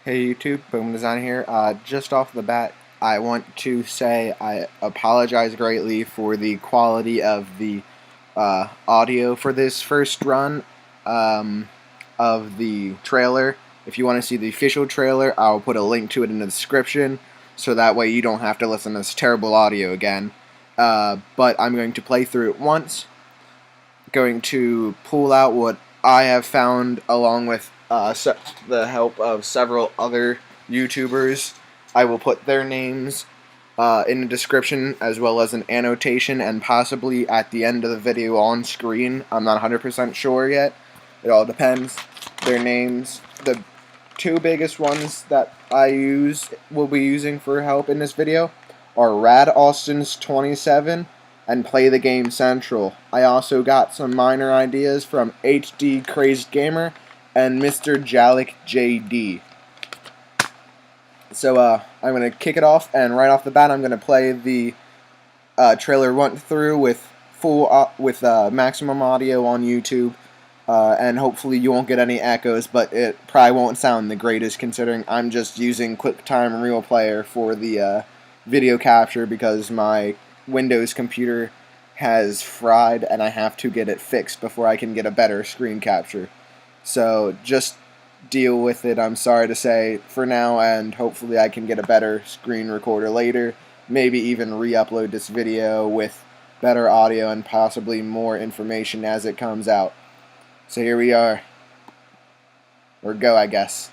Hey YouTube, Boom Design here. Just off the bat, I want to say I apologize greatly for the quality of the audio for this first run of the trailer. If you want to see the official trailer, I'll put a link to it in the description, so that way you don't have to listen to this terrible audio again. But I'm going to play through it once, going to pull out what I have found along with the help of several other YouTubers. I will put their names in the description as well as an annotation and possibly at the end of the video on screen. I'm not 100% sure yet. It all depends. Their names. The two biggest ones that I will be using for help in this video are RadAustins27 and playthegamecentral. I also got some minor ideas from HDcrazedgamer and mrjalekjd. So I'm going to kick it off, and right off the bat I'm going to play the trailer run through with maximum audio on YouTube, and hopefully you won't get any echoes, but it probably won't sound the greatest considering I'm just using QuickTime Real Player for the video capture because my Windows computer has fried and I have to get it fixed before I can get a better screen capture. So just deal with it, I'm sorry to say, for now, and hopefully I can get a better screen recorder later. Maybe even re-upload this video with better audio and possibly more information as it comes out. So here we are. Or go, I guess.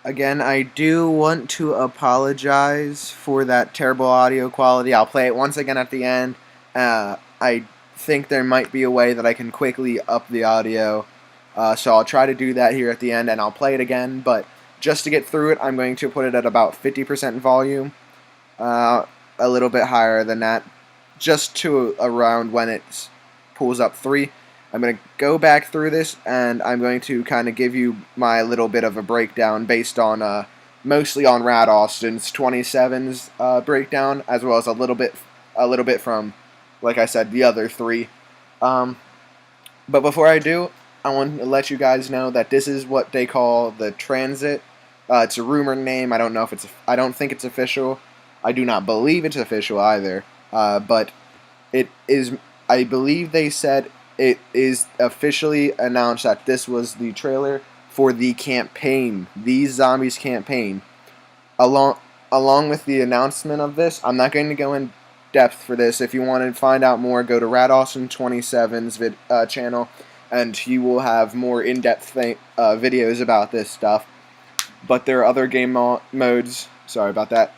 Again, I do want to apologize for that terrible audio quality. I'll play it once again at the end. I think there might be a way that I can quickly up the audio, so I'll try to do that here at the end, and I'll play it again, but just to get through it, I'm going to put it at about 50% volume, a little bit higher than that, just to around when it pulls up 3. I'm going to go back through this, and I'm going to kind of give you my little bit of a breakdown based on mostly on RadAustins27's breakdown, as well as a little bit from, like I said, the other 3. But before I do, I want to let you guys know that this is what they call the Transit. It's a rumored name. I don't think it's official. I do not believe it's official either. But it is. I believe they said it is officially announced that this was the trailer for the campaign, These Zombies campaign. Along with the announcement of this, I'm not going to go in depth for this. If you want to find out more, go to RadAustin27's channel, and he will have more in-depth videos about this stuff. But there are other game modes. Sorry about that.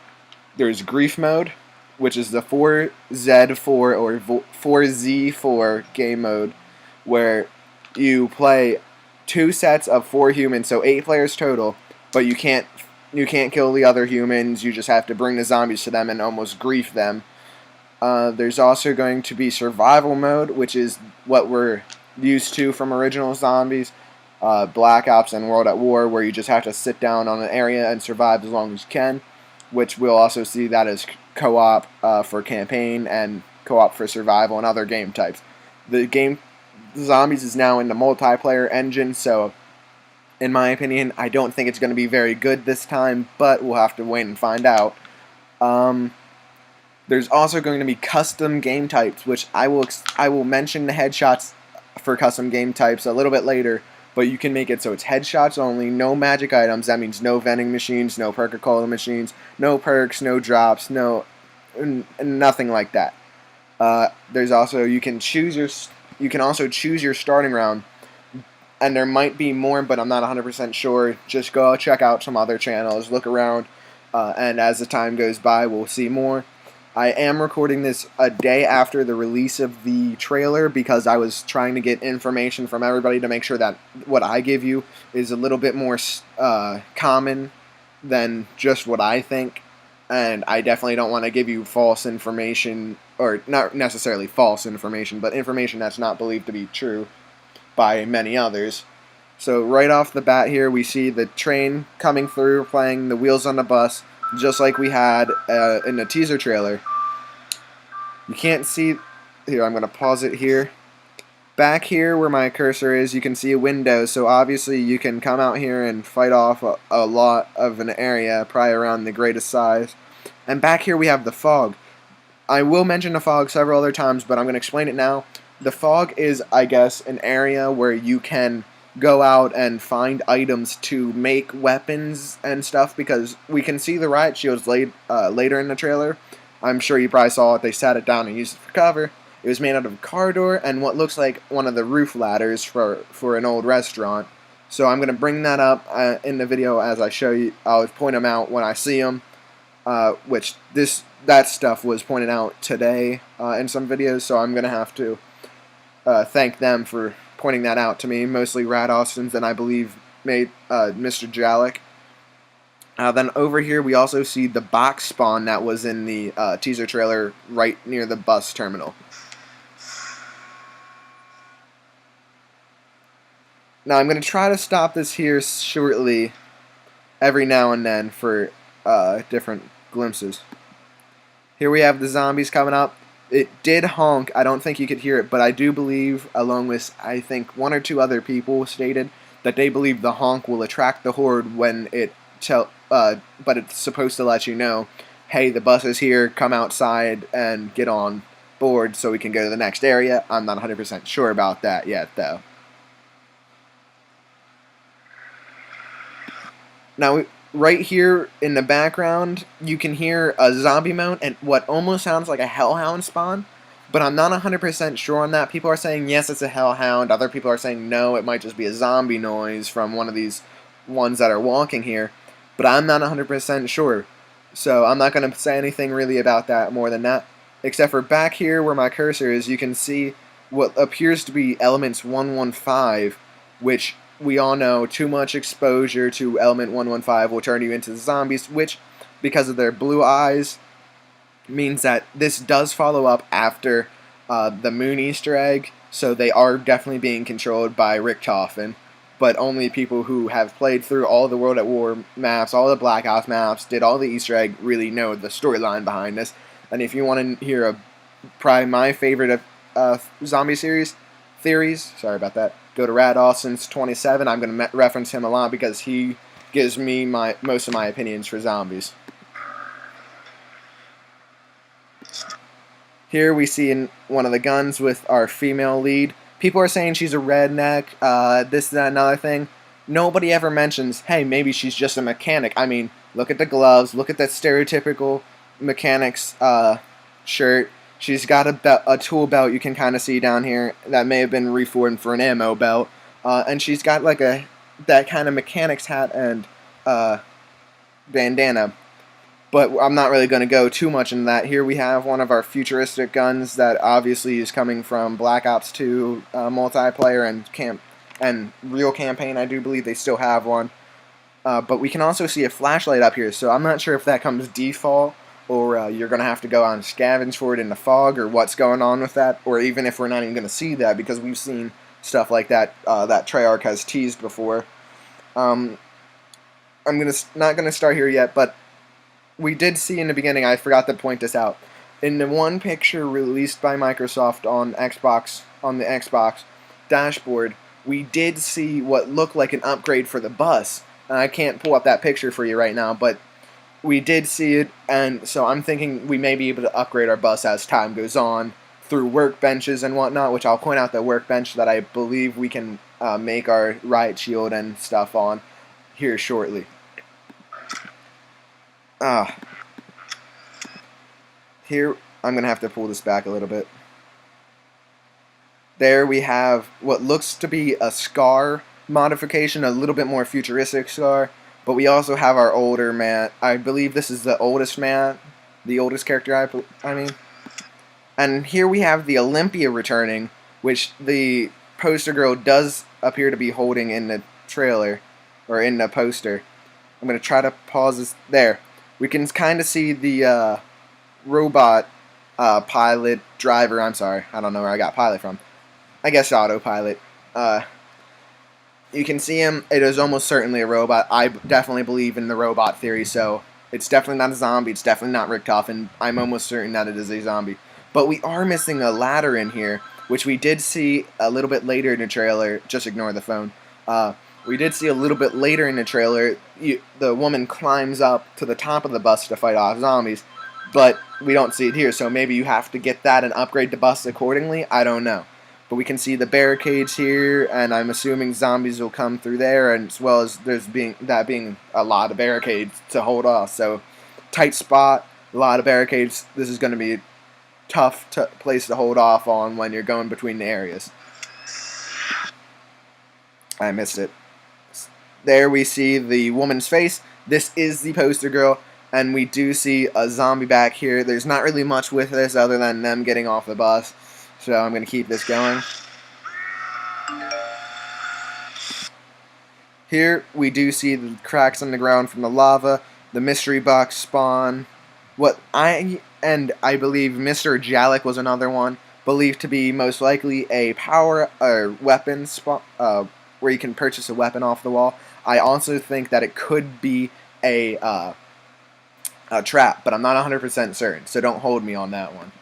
There's Grief Mode, which is the 4Z4 or 4Z4 game mode, where you play 2 sets of 4 humans, so 8 players total, but you can't kill the other humans. You just have to bring the zombies to them and almost grief them. There's also going to be Survival Mode, which is what we're used to from original Zombies, Black Ops, and World at War, where you just have to sit down on an area and survive as long as you can, which we'll also see that as co-op for campaign and co-op for survival and other game types. The game Zombies is now in the multiplayer engine, so in my opinion, I don't think it's going to be very good this time, but we'll have to wait and find out. There's also going to be custom game types, which I will mention the headshots for custom game types a little bit later, but you can make it so it's headshots only, no magic items. That means no vending machines, no Coca-Cola machines, no perks, no drops, nothing like that. There's also you can also choose your starting round, and there might be more, but I'm not 100% sure. Just go check out some other channels, look around, and as the time goes by, we'll see more. I am recording this a day after the release of the trailer because I was trying to get information from everybody to make sure that what I give you is a little bit more common than just what I think. And I definitely don't want to give you false information, or not necessarily false information, but information that's not believed to be true by many others. So right off the bat here, we see the train coming through, playing the wheels on the bus, just like we had in the teaser trailer. You can't see... Here, I'm going to pause it here. Back here where my cursor is, you can see a window, so obviously you can come out here and fight off a lot of an area, probably around the greatest size. And back here we have the fog. I will mention the fog several other times, but I'm going to explain it now. The fog is, I guess, an area where you can go out and find items to make weapons and stuff, because we can see the riot shields later in the trailer. I'm sure you probably saw it. They sat it down and used it for cover. It was made out of a car door and what looks like one of the roof ladders for an old restaurant. So I'm going to bring that up in the video as I show you. I'll point them out when I see them, that stuff was pointed out today in some videos, so I'm going to have to thank them for pointing that out to me, mostly Rad Austin's, and I believe made Mr. Jalekjd. Then over here we also see the box spawn that was in the teaser trailer right near the bus terminal. Now I'm going to try to stop this here shortly every now and then for different glimpses. Here we have the zombies coming up. It did honk. I don't think you could hear it, but I do believe, along with I think 1 or 2 other people stated, that they believe the honk will attract the horde when but it's supposed to let you know, hey, the bus is here, come outside and get on board so we can go to the next area. I'm not 100% sure about that yet, though. Now, right here in the background, you can hear a zombie moan and what almost sounds like a hellhound spawn, but I'm not 100% sure on that. People are saying, yes, it's a hellhound. Other people are saying, no, it might just be a zombie noise from one of these ones that are walking here, but I'm not 100% sure. So I'm not going to say anything really about that more than that, except for back here where my cursor is, you can see what appears to be elements 115, which we all know too much exposure to element 115 will turn you into zombies, which, because of their blue eyes, means that this does follow up after the Moon Easter egg, so they are definitely being controlled by Richtofen, but only people who have played through all the World at War maps, all the Black Ops maps, did all the Easter egg, really know the storyline behind this. And if you want to hear probably my favorite zombie series theories, sorry about that, go to Rad Austin's 27. I'm going to reference him a lot because he gives me most of my opinions for zombies. Here we see in one of the guns with our female lead. People are saying she's a redneck, this, that, another thing. Nobody ever mentions, hey, maybe she's just a mechanic. I mean, look at the gloves, look at that stereotypical mechanic's shirt. She's got a tool belt you can kind of see down here that may have been reformed for an ammo belt. And she's got like that kind of mechanic's hat and bandana. but I'm not really going to go too much into that. Here we have one of our futuristic guns that obviously is coming from Black Ops 2 multiplayer and real campaign. I do believe they still have one. But we can also see a flashlight up here, so I'm not sure if that comes default, or you're going to have to go on scavenge for it in the fog, or what's going on with that, or even if we're not even going to see that, because we've seen stuff like that that Treyarch has teased before. I'm not going to start here yet, but we did see in the beginning, I forgot to point this out, in the one picture released by Microsoft on the Xbox dashboard, we did see what looked like an upgrade for the bus. I can't pull up that picture for you right now, but we did see it, and so I'm thinking we may be able to upgrade our bus as time goes on through workbenches and whatnot, which I'll point out the workbench that I believe we can make our riot shield and stuff on here shortly. Here, I'm going to have to pull this back a little bit. There we have what looks to be a Scar modification, a little bit more futuristic Scar, but we also have our older man. I believe this is the oldest man, the oldest character, I mean. And here we have the Olympia returning, which the poster girl does appear to be holding in the trailer, or in the poster. I'm going to try to pause this. There. We can kind of see the robot pilot, driver, I'm sorry, I don't know where I got pilot from. I guess autopilot. You can see him. It is almost certainly a robot. I definitely believe in the robot theory, so it's definitely not a zombie. It's definitely not Richthofen, and I'm almost certain that it is a zombie. But we are missing a ladder in here, which we did see a little bit later in the trailer. Just ignore the phone. We did see a little bit later in the trailer, the woman climbs up to the top of the bus to fight off zombies, but we don't see it here, so maybe you have to get that and upgrade the bus accordingly. I don't know. But we can see the barricades here, and I'm assuming zombies will come through there, and as well as there's being a lot of barricades to hold off. So, tight spot, a lot of barricades. This is going to be a tough place to hold off on when you're going between the areas. I missed it. There we see the woman's face. This is the poster girl, and we do see a zombie back here. There's not really much with this other than them getting off the bus. So I'm going to keep this going. Here we do see the cracks on the ground from the lava, the mystery box spawn. I believe Mr. Jalekyd was another one, believed to be most likely a power or weapon spawn, where you can purchase a weapon off the wall. I also think that it could be a trap, but I'm not 100% certain, so don't hold me on that one.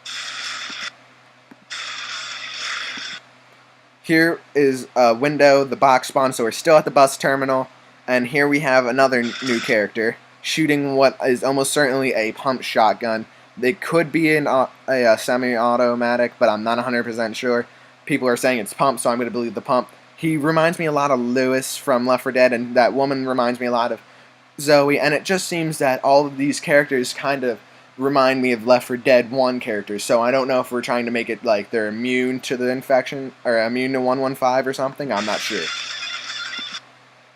Here is a window, the box spawn, so we're still at the bus terminal, and here we have another new character shooting what is almost certainly a pump shotgun. It could be a semi-automatic, but I'm not 100% sure. People are saying it's pump, so I'm going to believe the pump. He reminds me a lot of Lewis from Left 4 Dead, and that woman reminds me a lot of Zoe, and it just seems that all of these characters kind of remind me of Left 4 Dead 1 characters, so I don't know if we're trying to make it like they're immune to the infection, or immune to 115 or something, I'm not sure.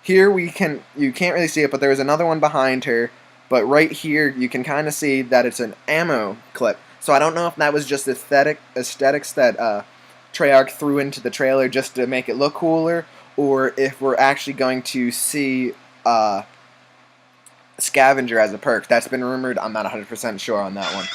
Here you can't really see it, but there's another one behind her, but right here you can kind of see that it's an ammo clip, so I don't know if that was just aesthetics that Treyarch threw into the trailer just to make it look cooler, or if we're actually going to see Scavenger as a perk. That's been rumored. I'm not 100% sure on that one.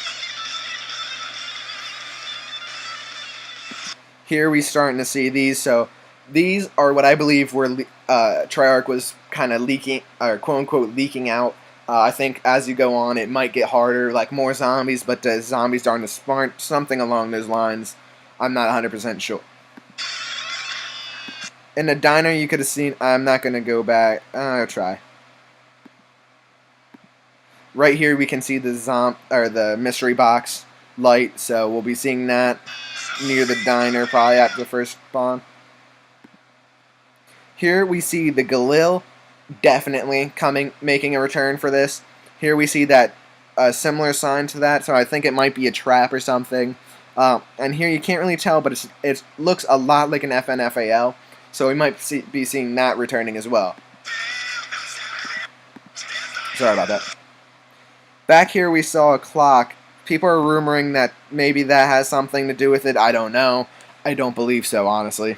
Here we're starting to see these. So these are what I believe were Treyarch was kind of leaking, or quote-unquote leaking out. I think as you go on, it might get harder, like more zombies, but the zombies aren't as smart, something along those lines. I'm not 100% sure. In the diner, you could have seen. I'm not going to go back. I'll try. Right here, we can see the mystery box light. So we'll be seeing that near the diner, probably after the first spawn. Here we see the Galil, definitely making a return for this. Here we see that similar sign to that. So I think it might be a trap or something. And here you can't really tell, but it looks a lot like an FNFAL, so we might be seeing that returning as well. Sorry about that. Back here we saw a clock. People are rumoring that maybe that has something to do with it. I don't know. I don't believe so, honestly.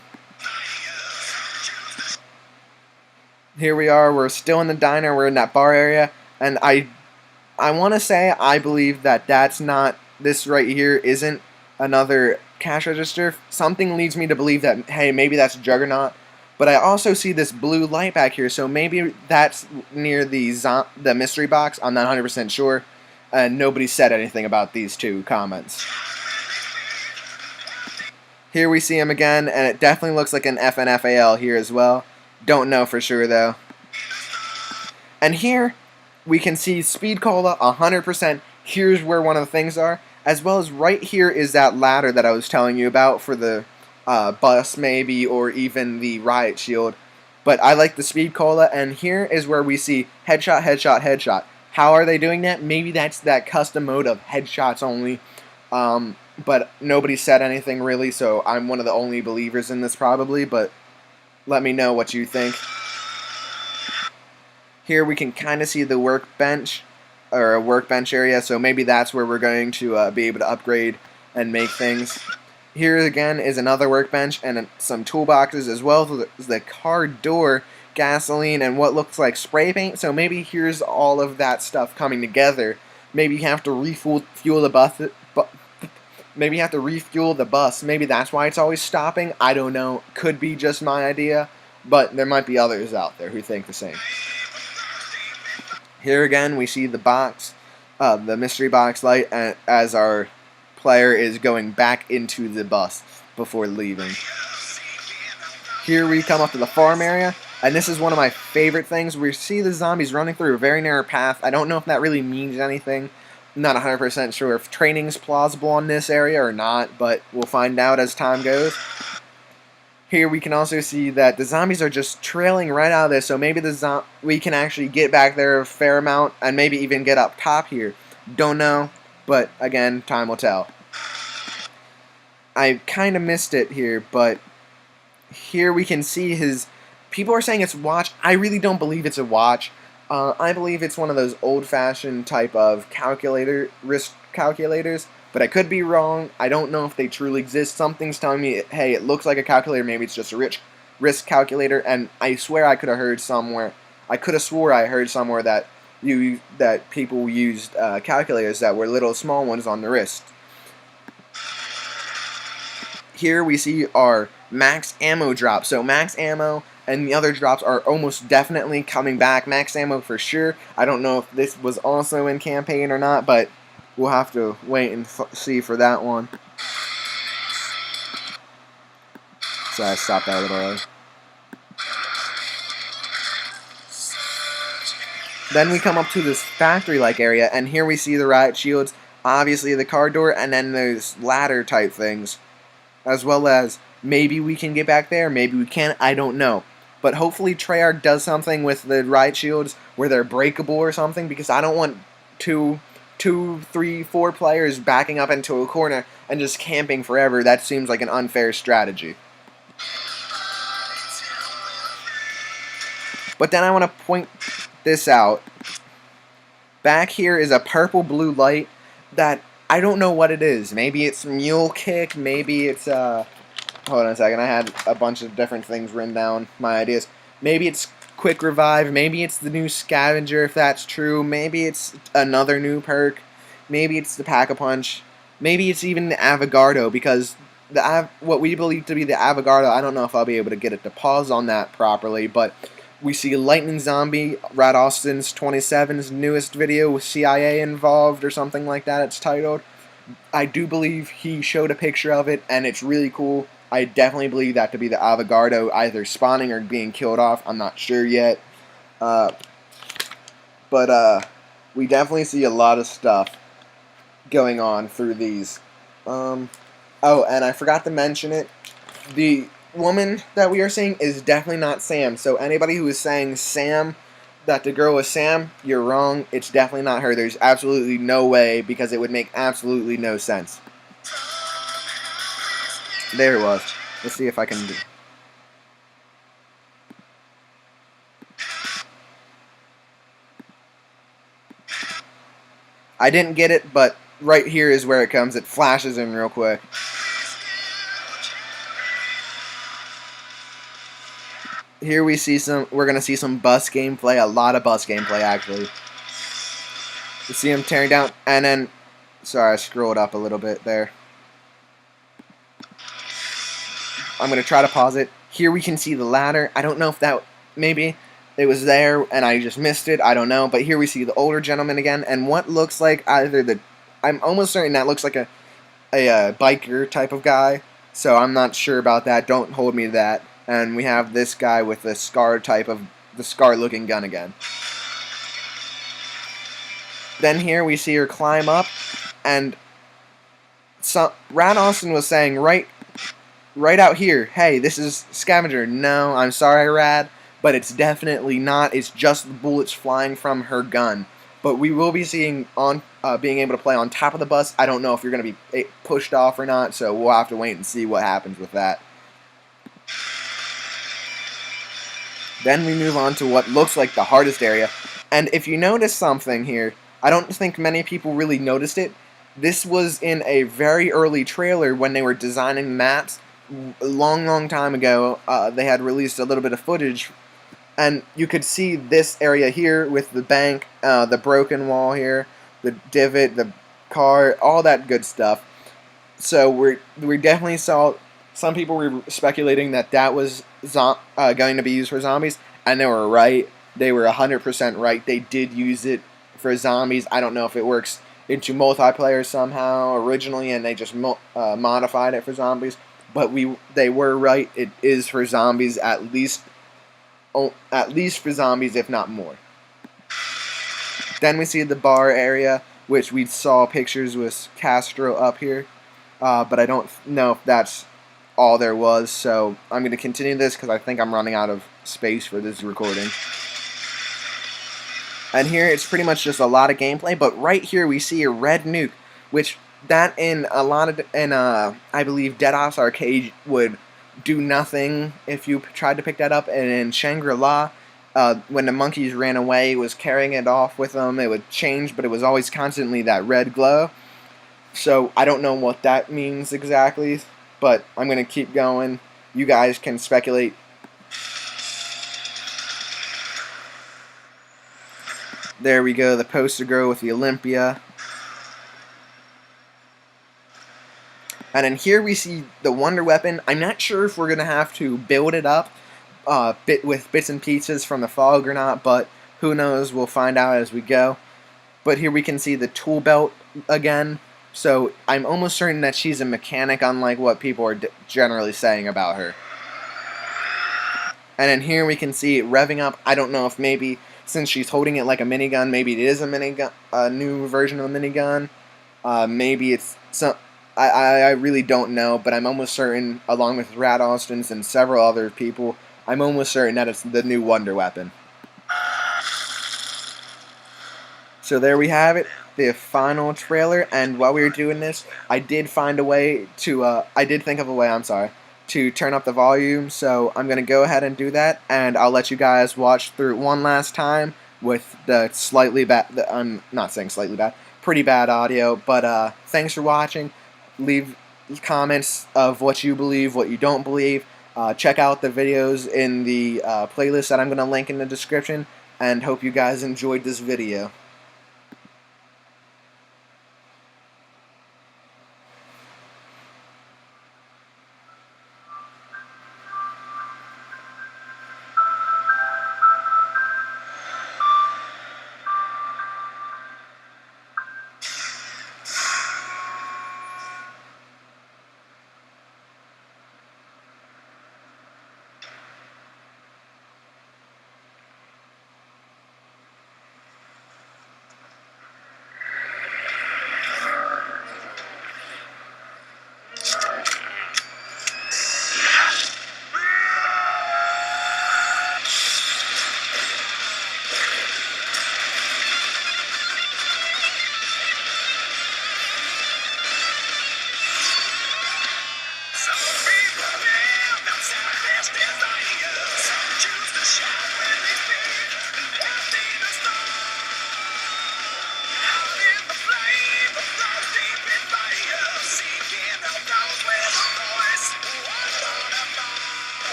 Here we are. We're still in the diner. We're in that bar area. And I want to say I believe that that's not, this right here isn't another cash register. Something leads me to believe that, hey, maybe that's Juggernaut. But I also see this blue light back here, so maybe that's near the mystery box. I'm not 100% sure. And nobody said anything about these two comments. Here we see him again, and it definitely looks like an FNFAL here as well. Don't know for sure, though. And here, we can see Speed Cola 100%. Here's where one of the things are. As well as right here is that ladder that I was telling you about for the bus, maybe, or even the riot shield. But I like the Speed Cola, and here is where we see headshot, headshot, headshot. How are they doing that? Maybe that's that custom mode of headshots only. But nobody said anything really, so I'm one of the only believers in this probably, but let me know what you think. Here we can kind of see the workbench, or a workbench area, so maybe that's where we're going to be able to upgrade and make things. Here again is another workbench and some toolboxes, as well as the car door, gasoline, and what looks like spray paint, so maybe here's all of that stuff coming together. Maybe you have to refuel the bus. Maybe you have to refuel the bus. Maybe that's why it's always stopping. I don't know. Could be just my idea, but there might be others out there who think the same. Here again, we see the box, the mystery box light, as our player is going back into the bus before leaving. Here we come up to the farm area, and this is one of my favorite things. We see the zombies running through a very narrow path. I don't know if that really means anything. I'm not 100% sure if training's plausible on this area or not, but we'll find out as time goes. Here we can also see that the zombies are just trailing right out of this, so maybe we can actually get back there a fair amount and maybe even get up top here. Don't know, but again, time will tell. I kind of missed it here, but here we can see his... People are saying it's a watch. I really don't believe it's a watch. I believe it's one of those old-fashioned type of risk calculators, but I could be wrong. I don't know if they truly exist. Something's telling me, hey, it looks like a calculator. Maybe it's just a risk calculator, and I swear I could have heard somewhere. I could have swore I heard somewhere that people used calculators that were little small ones on the wrist. Here we see our max ammo drop. So max ammo and the other drops are almost definitely coming back. Max ammo for sure. I don't know if this was also in campaign or not, but we'll have to wait and see for that one. So I stopped that a little early. Then we come up to this factory-like area, and here we see the riot shields, obviously the car door, and then those ladder type things. As well as, maybe we can get back there, maybe we can't, I don't know. But hopefully Treyarch does something with the riot shields where they're breakable or something, because I don't want two, 3, 4 players backing up into a corner and just camping forever. That seems like an unfair strategy. But then I want to point this out. Back here is a purple blue light that I don't know what it is. Maybe it's mule kick, maybe it's hold on a second, I had a bunch of different things written down, my ideas. Maybe it's quick revive, maybe it's the new scavenger if that's true, maybe it's another new perk, maybe it's the pack-a-punch, maybe it's even the Avogadro, because what we believe to be the Avogadro, I don't know if I'll be able to get it to pause on that properly, but we see Lightning Zombie, Rad Austin's 27's newest video with CIA involved or something like that it's titled. I do believe he showed a picture of it and it's really cool. I definitely believe that to be the Avogadro either spawning or being killed off. I'm not sure yet. But we definitely see a lot of stuff going on through these. Oh, and I forgot to mention it. The woman that we are seeing is definitely not Sam. So anybody who is saying Sam, that the girl is Sam, you're wrong. It's definitely not her. There's absolutely no way, because it would make absolutely no sense. There it was. Let's see if I can do. I didn't get it, but right here is where it comes. It flashes in real quick. Here we see we're going to see some bus gameplay, a lot of bus gameplay actually. You see him tearing down, and then, sorry, I scrolled up a little bit there. I'm going to try to pause it. Here we can see the ladder. I don't know if that, maybe it was there and I just missed it. I don't know. But here we see the older gentleman again, and what looks like either the, I'm almost certain that looks like a biker type of guy. So I'm not sure about that. Don't hold me to that. And we have this guy with the scar type of, the scar looking gun again. Then here we see her climb up, and Rad Austin was saying right out here, hey, this is Scavenger. No, I'm sorry, Rad, but it's definitely not. It's just the bullets flying from her gun. But we will be seeing on being able to play on top of the bus. I don't know if you're going to be pushed off or not, so we'll have to wait and see what happens with that. Then we move on to what looks like the hardest area. And if you notice something here, I don't think many people really noticed it. This was in a very early trailer when they were designing maps. A long time ago, they had released a little bit of footage, and you could see this area here with the bank, the broken wall here, the divot, the car, all that good stuff. So we definitely saw, some people were speculating that that was going to be used for zombies, and they were right. They were 100% right. They did use it for zombies. I don't know if it works into multiplayer somehow originally, and they just modified it for zombies. But they were right. It is for zombies, at least for zombies, if not more. Then we see the bar area, which we saw pictures with Castro up here. But I don't know if that's all there was, so I'm going to continue this because I think I'm running out of space for this recording. And here it's pretty much just a lot of gameplay, but right here we see a red nuke, which that in a lot of, I believe Dead Arcade would do nothing if you tried to pick that up, and in Shangri-La, when the monkeys ran away, it was carrying it off with them. It would change, but it was always constantly that red glow. So I don't know what that means exactly, but I'm going to keep going. You guys can speculate. There we go, the poster girl with the Olympia. And then here we see the Wonder Weapon. I'm not sure if we're going to have to build it up with bits and pieces from the fog or not, but who knows, we'll find out as we go. But here we can see the tool belt again. So I'm almost certain that she's a mechanic, unlike what people are generally saying about her. And then here we can see it revving up. I don't know if maybe, since she's holding it like a minigun, maybe it is a minigun, a new version of a minigun. Maybe it's some. I really don't know, but I'm almost certain, along with Rad Austin's and several other people, I'm almost certain that it's the new Wonder Weapon. So there we have it, the final trailer, and while we were doing this, I did find a way to, I did think of a way, I'm sorry, to turn up the volume, so I'm going to go ahead and do that, and I'll let you guys watch through it one last time with the slightly bad, I'm not saying slightly bad, pretty bad audio, but thanks for watching. Leave comments of what you believe, what you don't believe. Check out the videos in the playlist that I'm going to link in the description, and hope you guys enjoyed this video.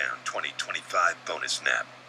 Countdown 2025 bonus nap.